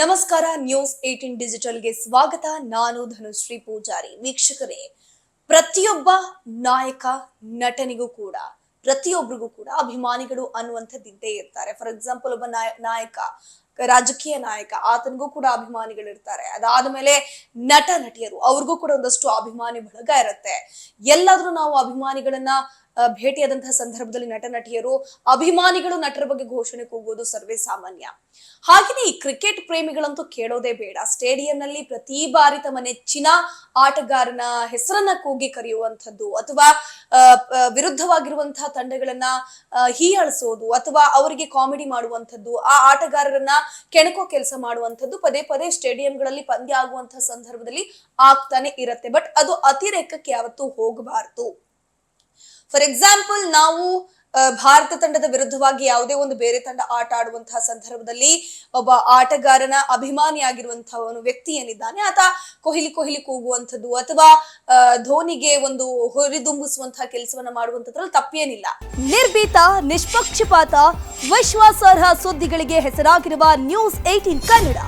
ನಮಸ್ಕಾರ. ನ್ಯೂಸ್ 18 ಡಿಜಿಟಲ್ಗೆ ಸ್ವಾಗತ. ನಾನು ಧನುಶ್ರೀ ಪೂಜಾರಿ. ವೀಕ್ಷಕರೇ, ಪ್ರತಿಯೊಬ್ಬ ನಾಯಕ ನಟನಿಗೂ ಕೂಡ ಪ್ರತಿಯೊಬ್ಬರಿಗೂ ಕೂಡ ಅಭಿಮಾನಿಗಳು ಅನ್ನುವಂಥದ್ದಿದ್ದೇ ಇರ್ತಾರೆ. ಫಾರ್ ಎಕ್ಸಾಂಪಲ್, ಒಬ್ಬ ನಾಯಕ, ರಾಜಕೀಯ ನಾಯಕ, ಆತನಿಗೂ ಕೂಡ ಅಭಿಮಾನಿಗಳು ಇರ್ತಾರೆ. ಅದಾದ ಮೇಲೆ ನಟ ನಟಿಯರು, ಅವ್ರಿಗೂ ಕೂಡ ಒಂದಷ್ಟು ಅಭಿಮಾನಿ ಬಳಗ ಇರುತ್ತೆ. ಎಲ್ಲಾದ್ರೂ ನಾವು ಅಭಿಮಾನಿಗಳನ್ನ ಭೇಟಿಯಾದಂತಹ ಸಂದರ್ಭದಲ್ಲಿ ನಟ ನಟಿಯರು ಅಭಿಮಾನಿಗಳು ನಟರ ಬಗ್ಗೆ ಘೋಷಣೆ ಕೂಗುವುದು ಸರ್ವೇ ಸಾಮಾನ್ಯ. ಹಾಗೆಯೇ ಈ ಕ್ರಿಕೆಟ್ ಪ್ರೇಮಿಗಳಂತೂ ಕೇಳೋದೇ ಬೇಡ. ಸ್ಟೇಡಿಯಂ ನಲ್ಲಿ ಪ್ರತಿ ಬಾರಿ ತಮ್ಮ ನೆಚ್ಚಿನ ಆಟಗಾರನ ಹೆಸರನ್ನ ಕೂಗಿ ಕರೆಯುವಂಥದ್ದು, ಅಥವಾ ವಿರುದ್ಧವಾಗಿರುವಂತಹ ತಂಡಗಳನ್ನ ಹೀಯಾಳಿಸೋದು, ಅಥವಾ ಅವರಿಗೆ ಕಾಮಿಡಿ ಮಾಡುವಂಥದ್ದು, ಆ ಆಟಗಾರರನ್ನ ಕೆಣಕೋ ಕೆಲಸ ಮಾಡುವಂಥದ್ದು ಪದೇ ಪದೇ ಸ್ಟೇಡಿಯಂಗಳಲ್ಲಿ ಪಂದ್ಯ ಆಗುವಂತಹ ಸಂದರ್ಭದಲ್ಲಿ ಆಗ್ತಾನೆ ಇರತ್ತೆ. ಬಟ್ ಅದು ಅತಿರೇಕಕ್ಕೆ ಯಾವತ್ತೂ ಹೋಗಬಾರದು. ಫಾರ್ ಎಕ್ಸಾಂಪಲ್, ನಾವು ಭಾರತ ತಂಡದ ವಿರುದ್ಧವಾಗಿ ಯಾವುದೇ ಒಂದು ಬೇರೆ ತಂಡ ಆಟ ಆಡುವಂತಹ ಸಂದರ್ಭದಲ್ಲಿ ಒಬ್ಬ ಆಟಗಾರನ ಅಭಿಮಾನಿ ಆಗಿರುವಂತಹ ವ್ಯಕ್ತಿ ಏನಿದ್ದಾನೆ, ಆತ ಕೊಹ್ಲಿ ಕೊಹ್ಲಿ ಕೂಗುವಂಥದ್ದು ಅಥವಾ ಧೋನಿಗೆ ಒಂದು ಹುರಿದುಂಬಿಸುವಂತಹ ಕೆಲಸವನ್ನ ಮಾಡುವಂತದ್ರಲ್ಲಿ ತಪ್ಪೇನಿಲ್ಲ. ನಿರ್ಭೀತ, ನಿಷ್ಪಕ್ಷಪಾತ, ವಿಶ್ವಾಸಾರ್ಹ ಸುದ್ದಿಗಳಿಗೆ ಹೆಸರಾಗಿರುವ ನ್ಯೂಸ್ 18 ಕನ್ನಡ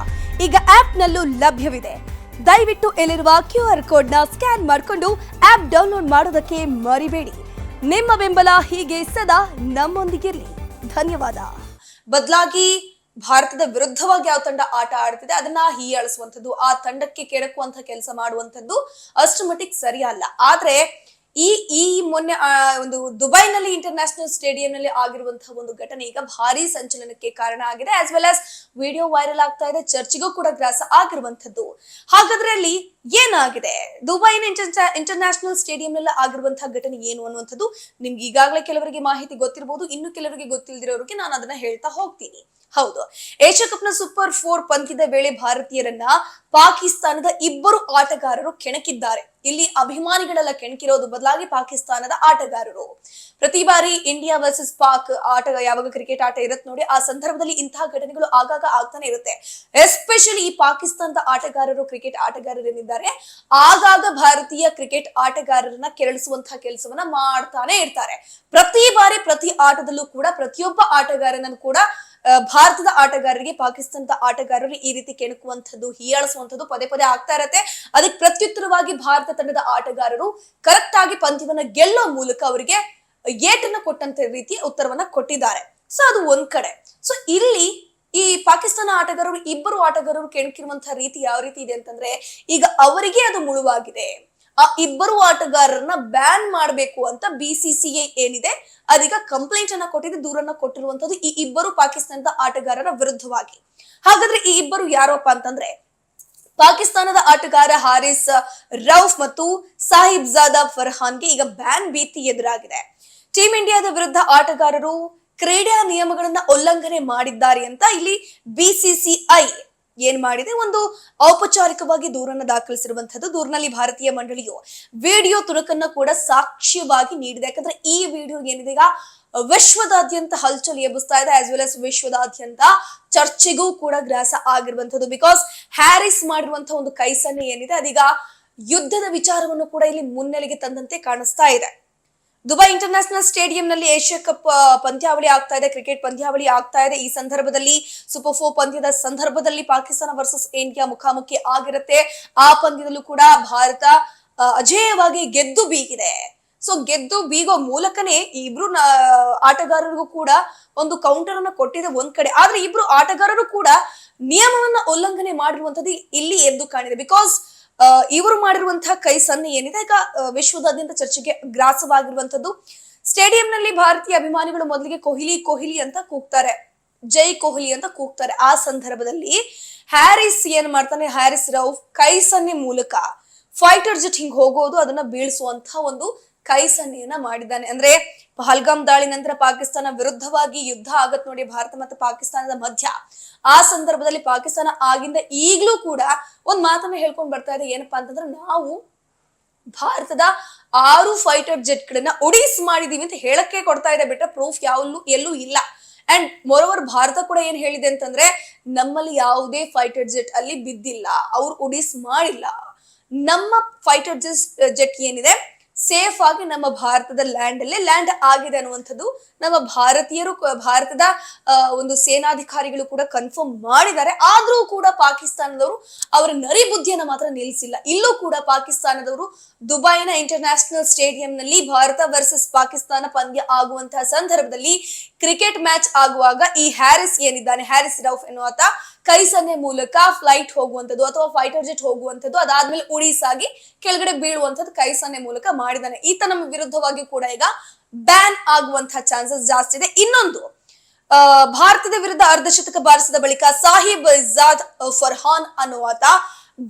ಈಗ ಆಪ್ನಲ್ಲೂ ಲಭ್ಯವಿದೆ. ದಯವಿಟ್ಟು ಇಲ್ಲಿರುವ QR ಕೋಡ್ ನ ಸ್ಕ್ಯಾನ್ ಮಾಡಿಕೊಂಡು ಆಪ್ ಡೌನ್ಲೋಡ್ ಮಾಡೋದಕ್ಕೆ ಮರಿಬೇಡಿ. ನಿಮ್ಮ ಬೆಂಬಲ ಹೀಗೆ ಸದಾ ನಮ್ಮೊಂದಿಗಿರಲಿ. ಧನ್ಯವಾದ. ಬದಲಾಗಿ ಭಾರತದ ವಿರುದ್ಧವಾಗಿ ಯಾವ ತಂಡ ಆಟ ಆಡ್ತಿದೆ ಅದನ್ನ ಹೀಯಾಳಿಸುವಂಥದ್ದು, ಆ ತಂಡಕ್ಕೆ ಕೆಣಕುವಂತಹ ಕೆಲಸ ಮಾಡುವಂಥದ್ದು ಅಷ್ಟು ಮಟ್ಟಿಗೆ ಸರಿಯಲ್ಲ. ಆದ್ರೆ ಈ ಮೊನ್ನೆ ಒಂದು ದುಬೈನಲ್ಲಿ ಇಂಟರ್ನ್ಯಾಷನಲ್ ಸ್ಟೇಡಿಯಂ ನಲ್ಲಿ ಆಗಿರುವಂತಹ ಒಂದು ಘಟನೆ ಈಗ ಭಾರಿ ಸಂಚಲನಕ್ಕೆ ಕಾರಣ ಆಗಿದೆ. As well as video viral ಆಗ್ತಾ ಇದೆ, ಚರ್ಚೆಗೂ ಕೂಡ ಗ್ರಾಸ ಆಗಿರುವಂತದ್ದು. ಹಾಗಾದ್ರೆ ಅಲ್ಲಿ ಏನಾಗಿದೆ? ದುಬೈನ ಇಂಟರ್ನ್ಯಾಷನಲ್ ಸ್ಟೇಡಿಯಂ ನಲ್ಲಿ ಆಗಿರುವಂತಹ ಘಟನೆ ಏನು ಅನ್ನುವಂಥದ್ದು ನಿಮ್ಗೆ ಈಗಾಗಲೇ ಕೆಲವರಿಗೆ ಮಾಹಿತಿ ಗೊತ್ತಿರಬಹುದು, ಇನ್ನು ಕೆಲವರಿಗೆ ಗೊತ್ತಿಲ್ಲದಿರೋರಿಗೆ ನಾನು ಅದನ್ನ ಹೇಳ್ತಾ ಹೋಗ್ತೀನಿ. ಹೌದು, ಏಷ್ಯಾ ಕಪ್ ನ ಸೂಪರ್ 4 ಪಂದ್ಯದ ವೇಳೆ ಭಾರತೀಯರನ್ನ ಪಾಕಿಸ್ತಾನದ ಇಬ್ಬರು ಆಟಗಾರರು ಕೆಣಕಿದ್ದಾರೆ. ಇಲ್ಲಿ ಅಭಿಮಾನಿಗಳೆಲ್ಲ ಕೆಣಕಿರೋದು ಬದಲಾಗಿ ಪಾಕಿಸ್ತಾನದ ಆಟಗಾರರು. ಪ್ರತಿ ಬಾರಿ ಇಂಡಿಯಾ ವರ್ಸಸ್ ಪಾಕ್ ಆಟ, ಯಾವಾಗ ಕ್ರಿಕೆಟ್ ಆಟ ಇರುತ್ತೆ ನೋಡಿ, ಆ ಸಂದರ್ಭದಲ್ಲಿ ಇಂತಹ ಘಟನೆಗಳು ಆಗಾಗ ಆಗ್ತಾನೆ ಇರುತ್ತೆ. ಎಸ್ಪೆಷಲಿ ಈ ಪಾಕಿಸ್ತಾನದ ಆಟಗಾರರು, ಕ್ರಿಕೆಟ್ ಆಟಗಾರರು ಏನಿದ್ದಾರೆ, ಆಗಾಗ ಭಾರತೀಯ ಕ್ರಿಕೆಟ್ ಆಟಗಾರರನ್ನ ಕೆರಳಿಸುವಂತಹ ಕೆಲಸವನ್ನ ಮಾಡ್ತಾನೆ ಇರ್ತಾರೆ. ಪ್ರತಿ ಬಾರಿ ಪ್ರತಿ ಆಟದಲ್ಲೂ ಕೂಡ ಪ್ರತಿಯೊಬ್ಬ ಆಟಗಾರನನ್ನು ಕೂಡ ಭಾರತದ ಆಟಗಾರರಿಗೆ ಪಾಕಿಸ್ತಾನದ ಆಟಗಾರರು ಈ ರೀತಿ ಕೆಣಕುವಂಥದ್ದು, ಹೀಯಾಳಿಸುವಂಥದ್ದು ಪದೇ ಪದೇ ಆಗ್ತಾ ಇರತ್ತೆ. ಅದಕ್ಕೆ ಪ್ರತ್ಯುತ್ತರವಾಗಿ ಭಾರತ ತಂಡದ ಆಟಗಾರರು ಕರೆಕ್ಟ್ ಆಗಿ ಪಂದ್ಯವನ್ನ ಗೆಲ್ಲೋ ಮೂಲಕ ಅವರಿಗೆ ಏಟನ್ನ ಕೊಟ್ಟಂತ ರೀತಿಯ ಉತ್ತರವನ್ನ ಕೊಟ್ಟಿದ್ದಾರೆ. ಸೊ ಅದು ಒಂದ್ ಕಡೆ. ಸೊ ಇಲ್ಲಿ ಈ ಪಾಕಿಸ್ತಾನ ಆಟಗಾರರು, ಇಬ್ಬರು ಆಟಗಾರರು ಕೆಣಕಿರುವಂತಹ ರೀತಿ ಯಾವ ರೀತಿ ಇದೆ ಅಂತಂದ್ರೆ, ಈಗ ಅವರಿಗೆ ಅದು ಮುಳುವಾಗಿದೆ. ಆ ಇಬ್ಬರು ಆಟಗಾರರನ್ನ ಬ್ಯಾನ್ ಮಾಡಬೇಕು ಅಂತ BCCI ಏನಿದೆ ಅದೀಗ ಕಂಪ್ಲೇಂಟ್ ಅನ್ನ ಕೊಟ್ಟಿದೆ, ದೂರನ್ನ ಕೊಟ್ಟಿರುವಂತದ್ದು ಈ ಇಬ್ಬರು ಪಾಕಿಸ್ತಾನದ ಆಟಗಾರರ ವಿರುದ್ಧವಾಗಿ. ಹಾಗಾದ್ರೆ ಈ ಇಬ್ಬರು ಯಾರಪ್ಪ ಅಂತಂದ್ರೆ, ಪಾಕಿಸ್ತಾನದ ಆಟಗಾರ ಹಾರಿಸ್ ರೌಫ್ ಮತ್ತು ಸಾಹಿಬ್ಜಾದಾ ಫರ್ಹಾನ್ಗೆ ಈಗ ಬ್ಯಾನ್ ಭೀತಿ ಎದುರಾಗಿದೆ. ಟೀಮ್ ಇಂಡಿಯಾದ ವಿರುದ್ಧ ಆಟಗಾರರು ಕ್ರೀಡಾ ನಿಯಮಗಳನ್ನ ಉಲ್ಲಂಘನೆ ಮಾಡಿದ್ದಾರೆ ಅಂತ ಇಲ್ಲಿ BCCI ಏನ್ ಮಾಡಿದೆ, ಒಂದು ಔಪಚಾರಿಕವಾಗಿ ದೂರನ್ನ ದಾಖಲಿಸಿರುವಂತದ್ದು. ದೂರಿನಲ್ಲಿ ಭಾರತೀಯ ಮಂಡಳಿಯು ವಿಡಿಯೋ ತುಣುಕನ್ನ ಕೂಡ ಸಾಕ್ಷ್ಯವಾಗಿ ನೀಡಿದೆ. ಯಾಕಂದ್ರೆ ಈ ವಿಡಿಯೋ ಏನಿದೆ ಈಗ ವಿಶ್ವದಾದ್ಯಂತ ಹಲ್ಚಲ್ ಎಬ್ಬಿಸ್ತಾ ಇದೆ, ಆಸ್ ವೆಲ್ ಆಸ್ ವಿಶ್ವದಾದ್ಯಂತ ಚರ್ಚೆಗೂ ಕೂಡ ಗ್ರಾಸ ಆಗಿರುವಂತದ್ದು. ಬಿಕಾಸ್ ಹ್ಯಾರಿಸ್ ಮಾಡಿರುವಂತಹ ಒಂದು ಕೈ ಸನ್ನೆ ಏನಿದೆ ಅದೀಗ ಯುದ್ಧದ ವಿಚಾರವನ್ನು ಕೂಡ ಇಲ್ಲಿ ಮುನ್ನೆಲೆಗೆ ತಂದಂತೆ ಕಾಣಿಸ್ತಾ ಇದೆ. ದುಬೈ ಇಂಟರ್ನ್ಯಾಷನಲ್ ಸ್ಟೇಡಿಯಂ ನಲ್ಲಿ ಏಷ್ಯಾ ಕಪ್ ಪಂದ್ಯಾವಳಿ ಆಗ್ತಾ ಇದೆ, ಕ್ರಿಕೆಟ್ ಪಂದ್ಯಾವಳಿ ಆಗ್ತಾ ಇದೆ. ಈ ಸಂದರ್ಭದಲ್ಲಿ ಸೂಪರ್ 4 ಪಂದ್ಯದ ಸಂದರ್ಭದಲ್ಲಿ ಪಾಕಿಸ್ತಾನ ವರ್ಸಸ್ ಇಂಡಿಯಾ ಮುಖಾಮುಖಿ ಆಗಿರುತ್ತೆ. ಆ ಪಂದ್ಯದಲ್ಲೂ ಕೂಡ ಭಾರತ ಅಜೇಯವಾಗಿ ಗೆದ್ದು ಬೀಗಿದೆ. ಸೊ ಗೆದ್ದು ಬೀಗೋ ಮೂಲಕನೇ ಈ ಇಬ್ರು ಆಟಗಾರರಿಗೂ ಕೂಡ ಒಂದು ಕೌಂಟರ್ ಅನ್ನ ಕೊಟ್ಟಿದೆ ಒಂದ್ ಕಡೆ. ಆದ್ರೆ ಇಬ್ರು ಆಟಗಾರರು ಕೂಡ ನಿಯಮವನ್ನ ಉಲ್ಲಂಘನೆ ಮಾಡಿರುವಂತದ್ದು ಇಲ್ಲಿ ಎದ್ದು ಕಾಣಿದೆ. ಬಿಕಾಸ್ ಇವರು ಮಾಡಿರುವಂತಹ ಕೈ ಸನ್ನೆ ಏನಿದೆ ಈಗ ವಿಶ್ವದಾದ್ಯಂತ ಚರ್ಚೆಗೆ ಗ್ರಾಸವಾಗಿರುವಂತದ್ದು. ಸ್ಟೇಡಿಯಂ ನಲ್ಲಿ ಭಾರತೀಯ ಅಭಿಮಾನಿಗಳು ಮೊದಲಿಗೆ ಕೊಹ್ಲಿ ಕೊಹ್ಲಿ ಅಂತ ಕೂಗ್ತಾರೆ, ಜೈ ಕೊಹ್ಲಿ ಅಂತ ಕೂಗ್ತಾರೆ. ಆ ಸಂದರ್ಭದಲ್ಲಿ ಹ್ಯಾರಿಸ್ ಏನ್ ಮಾಡ್ತಾನೆ, ಹ್ಯಾರಿಸ್ ರೌಫ್ ಕೈ ಸನ್ನೆ ಮೂಲಕ ಫೈಟರ್ ಜೆಟ್ ಹಿಂಗ್ ಹೋಗೋದು, ಅದನ್ನ ಬೀಳಿಸುವಂತ ಒಂದು ಕೈ ಸನ್ನೆಯನ್ನ ಮಾಡಿದ್ದಾನೆ. ಅಂದ್ರೆ ಪಹಲ್ಗಾಮ್ ದಾಳಿ ನಂತರ ಪಾಕಿಸ್ತಾನ ವಿರುದ್ಧವಾಗಿ ಯುದ್ಧ ಆಗತ್ ನೋಡಿ ಭಾರತ ಮತ್ತು ಪಾಕಿಸ್ತಾನದ ಮಧ್ಯ. ಆ ಸಂದರ್ಭದಲ್ಲಿ ಪಾಕಿಸ್ತಾನ ಆಗಿಂದ ಈಗ್ಲೂ ಕೂಡ ಒಂದ್ ಮಾತನ್ನ ಹೇಳ್ಕೊಂಡ್ ಬರ್ತಾ ಇದೆ, ಏನಪ್ಪಾ ಅಂತಂದ್ರೆ, ನಾವು ಭಾರತದ 6 ಫೈಟರ್ ಜೆಟ್ ಗಳನ್ನ ಒಡಿಸ್ ಮಾಡಿದೀವಿ ಅಂತ ಹೇಳಕ್ಕೆ ಕೊಡ್ತಾ ಇದೆ, ಬಿಟ್ರೆ ಪ್ರೂಫ್ ಎಲ್ಲೂ ಇಲ್ಲ. ಅಂಡ್ ಮೋರೋವರ್ ಭಾರತ ಕೂಡ ಏನ್ ಹೇಳಿದೆ ಅಂತಂದ್ರೆ, ನಮ್ಮಲ್ಲಿ ಯಾವುದೇ ಫೈಟರ್ ಜೆಟ್ ಅಲ್ಲಿ ಬಿದ್ದಿಲ್ಲ, ಅವ್ರು ಒಡಿಸ್ ಮಾಡಿಲ್ಲ. ನಮ್ಮ ಫೈಟರ್ ಜೆಟ್ ಏನಿದೆ ಸೇಫ್ ಆಗಿ ನಮ್ಮ ಭಾರತದ ಲ್ಯಾಂಡ್ ಅಲ್ಲೇ ಲ್ಯಾಂಡ್ ಆಗಿದೆ ಅನ್ನುವಂಥದ್ದು ನಮ್ಮ ಭಾರತೀಯರು ಭಾರತದ ಒಂದು ಸೇನಾಧಿಕಾರಿಗಳು ಕೂಡ ಕನ್ಫರ್ಮ್ ಮಾಡಿದ್ದಾರೆ. ಆದ್ರೂ ಕೂಡ ಪಾಕಿಸ್ತಾನದವರು ಅವರ ನರಿ ಬುದ್ಧಿಯನ್ನ ಮಾತ್ರ ನಿಲ್ಲಿಸಿಲ್ಲ. ಇಲ್ಲೂ ಕೂಡ ಪಾಕಿಸ್ತಾನದವರು ದುಬೈನ ಇಂಟರ್ನ್ಯಾಷನಲ್ ಸ್ಟೇಡಿಯಂನಲ್ಲಿ ಭಾರತ ವರ್ಸಸ್ ಪಾಕಿಸ್ತಾನ ಪಂದ್ಯ ಆಗುವಂತಹ ಸಂದರ್ಭದಲ್ಲಿ ಕ್ರಿಕೆಟ್ ಮ್ಯಾಚ್ ಆಗುವಾಗ ಈ ಹ್ಯಾರಿಸ್ ಏನಿದ್ದಾನೆ, ಹ್ಯಾರಿಸ್ ರೌಫ್ ಎನ್ನುವಾತ ಕೈ ಸನ್ನೆ ಮೂಲಕ ಫ್ಲೈಟ್ ಹೋಗುವಂಥದ್ದು ಅಥವಾ ಫೈಟರ್ ಜೆಟ್ ಹೋಗುವಂಥದ್ದು, ಅದಾದ್ಮೇಲೆ ಉಡೀಸಾಗಿ ಕೆಳಗಡೆ ಬೀಳುವಂಥದ್ದು ಕೈ ಸನ್ನೆ ಮೂಲಕ ಮಾಡಿದ್ದಾನೆ. ಈತ ನಮ್ಮ ವಿರುದ್ಧವಾಗಿ ಕೂಡ ಈಗ ಬ್ಯಾನ್ ಆಗುವಂತಹ ಚಾನ್ಸಸ್ ಜಾಸ್ತಿ ಇದೆ. ಇನ್ನೊಂದು, ಭಾರತದ ವಿರುದ್ಧ ಅರ್ಧಶತಕ ಬಾರಿಸಿದ ಬಳಿಕ ಸಾಹಿಬ್ ಇಜಾದ್ ಫರ್ಹಾನ್ ಅನ್ನುವಾತ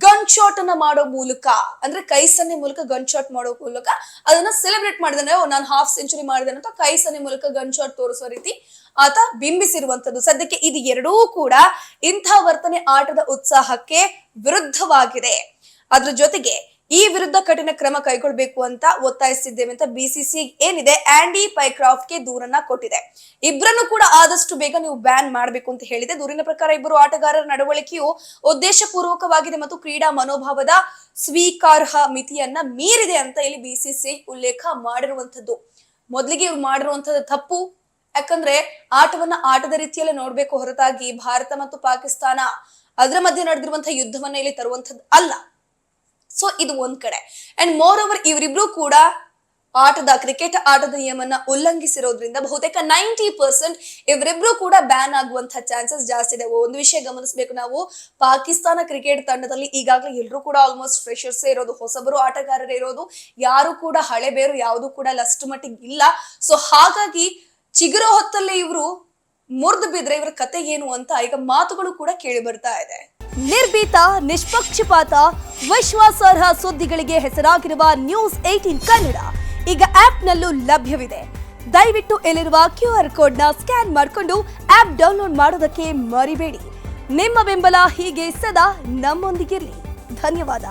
ಗನ್ ಶಾಟ್ ಅನ್ನ ಮಾಡೋ ಮೂಲಕ, ಅಂದ್ರೆ ಕೈ ಸನ್ನೆ ಮೂಲಕ ಗನ್ ಶಾಟ್ ಮಾಡೋ ಮೂಲಕ ಅದನ್ನ ಸೆಲೆಬ್ರೇಟ್ ಮಾಡಿದಾನೆ. ನಾನು ಹಾಫ್ ಸೆಂಚುರಿ ಮಾಡಿದೆ ಅಂತ ಕೈ ಸನ್ನೆ ಮೂಲಕ ಗನ್ ಶಾಟ್ ತೋರಿಸುವ ರೀತಿ ಆತ ಬಿಂಬಿಸಿರುವಂತದ್ದು. ಸದ್ಯಕ್ಕೆ ಇದು ಎರಡೂ ಕೂಡ ಇಂಥ ವರ್ತನೆ ಆಟದ ಉತ್ಸಾಹಕ್ಕೆ ವಿರುದ್ಧವಾಗಿದೆ. ಅದ್ರ ಜೊತೆಗೆ ಈ ವಿರುದ್ಧ ಕಠಿಣ ಕ್ರಮ ಕೈಗೊಳ್ಳಬೇಕು ಅಂತ ಒತ್ತಾಯಿಸಿದ್ದೇವೆ ಅಂತ ಬಿಸಿಸಿ ಏನಿದೆ ಆಂಡಿ ಪೈಕ್ರಾಫ್ಟ್ಗೆ ದೂರನ್ನ ಕೊಟ್ಟಿದೆ. ಇಬ್ಬರನ್ನು ಕೂಡ ಆದಷ್ಟು ಬೇಗ ನೀವು ಬ್ಯಾನ್ ಮಾಡಬೇಕು ಅಂತ ಹೇಳಿದೆ. ದೂರಿನ ಪ್ರಕಾರ ಇಬ್ಬರು ಆಟಗಾರರ ನಡವಳಿಕೆಯು ಉದ್ದೇಶಪೂರ್ವಕವಾಗಿದೆ ಮತ್ತು ಕ್ರೀಡಾ ಮನೋಭಾವದ ಸ್ವೀಕಾರ್ಹ ಮಿತಿಯನ್ನ ಮೀರಿದೆ ಅಂತ ಇಲ್ಲಿ ಬಿಸಿಸಿ ಉಲ್ಲೇಖ ಮಾಡಿರುವಂತದ್ದು. ಮೊದಲಿಗೆ ಇವ್ರು ಮಾಡಿರುವಂತದ್ದು ತಪ್ಪು. ಯಾಕಂದ್ರೆ ಆಟವನ್ನ ಆಟದ ರೀತಿಯಲ್ಲೇ ನೋಡ್ಬೇಕು ಹೊರತಾಗಿ ಭಾರತ ಮತ್ತು ಪಾಕಿಸ್ತಾನ ಅದರ ಮಧ್ಯೆ ನಡೆದಿರುವಂತಹ ಯುದ್ಧವನ್ನ ಇಲ್ಲಿ ತರುವಂತದ್ದು ಅಲ್ಲ. ಸೊ ಇದು ಒಂದ್ ಕಡೆ. ಅಂಡ್ ಮೋರ್ ಓವರ್ ಇವರಿಬ್ರು ಕೂಡ ಕ್ರಿಕೆಟ್ ಆಟದ ನಿಯಮನ ಉಲ್ಲಂಘಿಸಿರೋದ್ರಿಂದ ಬಹುತೇಕ 90% ಇವರಿಬ್ರು ಕೂಡ ಬ್ಯಾನ್ ಆಗುವಂತಹ ಚಾನ್ಸಸ್ ಜಾಸ್ತಿ ಇದೆ. ಒಂದು ವಿಷಯ ಗಮನಿಸಬೇಕು ನಾವು, ಪಾಕಿಸ್ತಾನ ಕ್ರಿಕೆಟ್ ತಂಡದಲ್ಲಿ ಈಗಾಗಲೇ ಎಲ್ಲರೂ ಕೂಡ ಆಲ್ಮೋಸ್ಟ್ ಫ್ರೆಶರ್ಸ್ ಇರೋದು, ಹೊಸಬರು ಆಟಗಾರರೇ ಇರೋದು, ಯಾರು ಕೂಡ ಹಳೆ ಬೇರು ಯಾವುದು ಕೂಡ ಲಸ್ಟ್ ಮಟ್ಟಿಗೆ ಇಲ್ಲ. ಸೊ ಹಾಗಾಗಿ ಚಿಗುರೋ ಹೊತ್ತಲ್ಲೇ ಇವರು ಮುರಿದು ಬಿದ್ರೆ ಇವರ ಕತೆ ಏನು ಅಂತ ಈಗ ಮಾತುಗಳು ಕೂಡ ಕೇಳಿ ಬರ್ತಾ ಇದೆ. ನಿರ್ಭೀತ, ನಿಷ್ಪಕ್ಷಪಾತ, ವಿಶ್ವಾಸಾರ್ಹ ಸುದ್ದಿಗಳಿಗೆ ಹೆಸರಾಗಿರುವ ನ್ಯೂಸ್ 18 ಕನ್ನಡ ಈಗ ಆಪ್ನಲ್ಲೂ ಲಭ್ಯವಿದೆ. ದಯವಿಟ್ಟು ಇಲ್ಲಿರುವ QR ಕೋಡ್ನ ಸ್ಕ್ಯಾನ್ ಮಾಡಿಕೊಂಡು ಆಪ್ ಡೌನ್ಲೋಡ್ ಮಾಡೋದಕ್ಕೆ ಮರಿಬೇಡಿ. ನಿಮ್ಮ ಬೆಂಬಲ ಹೀಗೆ ಸದಾ ನಮ್ಮೊಂದಿಗಿರಲಿ. ಧನ್ಯವಾದ.